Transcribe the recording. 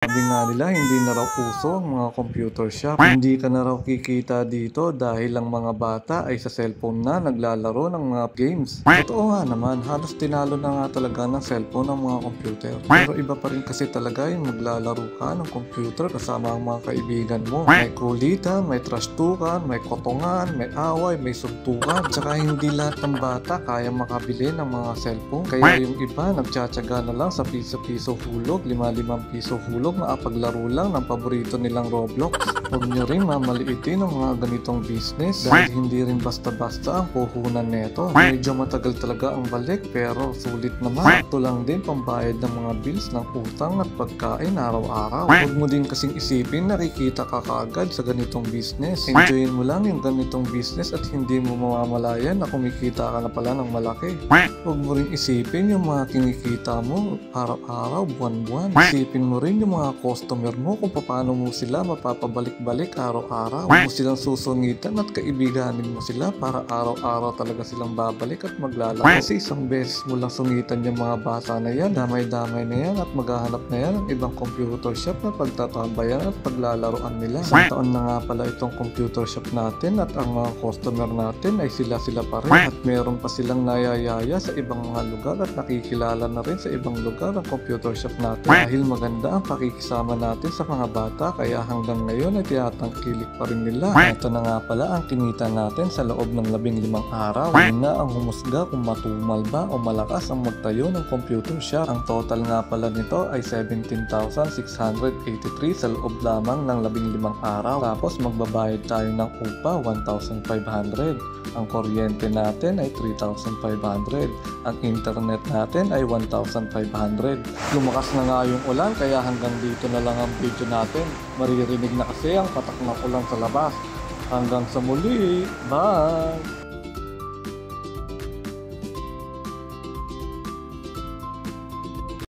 Sabi nga nila hindi na raw uso ang mga computer shop. Hindi ka na raw kikita dito dahil ang mga bata ay sa cellphone na naglalaro ng mga games. Totoo nga naman, halos tinalo na nga talaga ng cellphone ang mga computer. Pero iba pa rin kasi talaga yung maglalaro ka ng computer kasama ang mga kaibigan mo. May kulitan, may trastukan, may kotongan, may away, may suntukan. Tsaka hindi lahat ng bata kaya makabili ng mga cellphone. Kaya yung iba nagtsatsaga na lang sa piso-piso hulog, 5-5 piso hulog, makapaglaro lang ng paborito nilang Roblox. Huwag nyo rin mamaliitin ang mga ganitong business dahil hindi rin basta-basta ang puhunan neto. Medyo matagal talaga ang balik pero sulit naman. Ito lang din pambayad ng mga bills ng utang at pagkain araw-araw. Huwag mo din kasing isipin na kikita ka kaagad sa ganitong business. Enjoyin mo lang yung ganitong business at hindi mo mamamalayan na kumikita ka na pala ng malaki. Huwag mo rin isipin yung mga kinikita mo araw-araw, buwan-buwan. Isipin mo rin yung mga customer mo kung paano mo sila mapapabalik-balik araw-araw. Huwag mo silang susungitan at kaibiganin mo sila para araw-araw talaga silang babalik at maglalaro. Kasi isang beses mo lang sungitan yung mga bata na yan, damay-damay na yan at maghahanap na yan ng ibang computer shop na pagtatambayan at paglalaroan nila. Isang taon na nga pala itong computer shop natin at ang mga customer natin ay sila-sila pa rin at meron pa silang nayayaya sa ibang mga lugar at nakikilala na rin sa ibang lugar ang computer shop natin dahil maganda ang pakikisama natin sa mga bata kaya hanggang ngayon ay tinatangkilik pa rin nila. Ito na nga pala ang kinita natin sa loob ng 15 araw. Yun na ang humusga kung matumal ba o malakas ang magtayo ng computer shop. Ang total nga pala nito ay 17,683 sa loob lamang ng 15 araw. Tapos magbabayad tayo ng upa 1,500. Ang kuryente natin ay 3,500. Ang internet natin ay 1,500. Lumakas na nga yung ulan kaya hanggang dito na lang ang video natin. Maririnig na kasi ang patak ng ulan sa labas. Hanggang sa muli. Bye!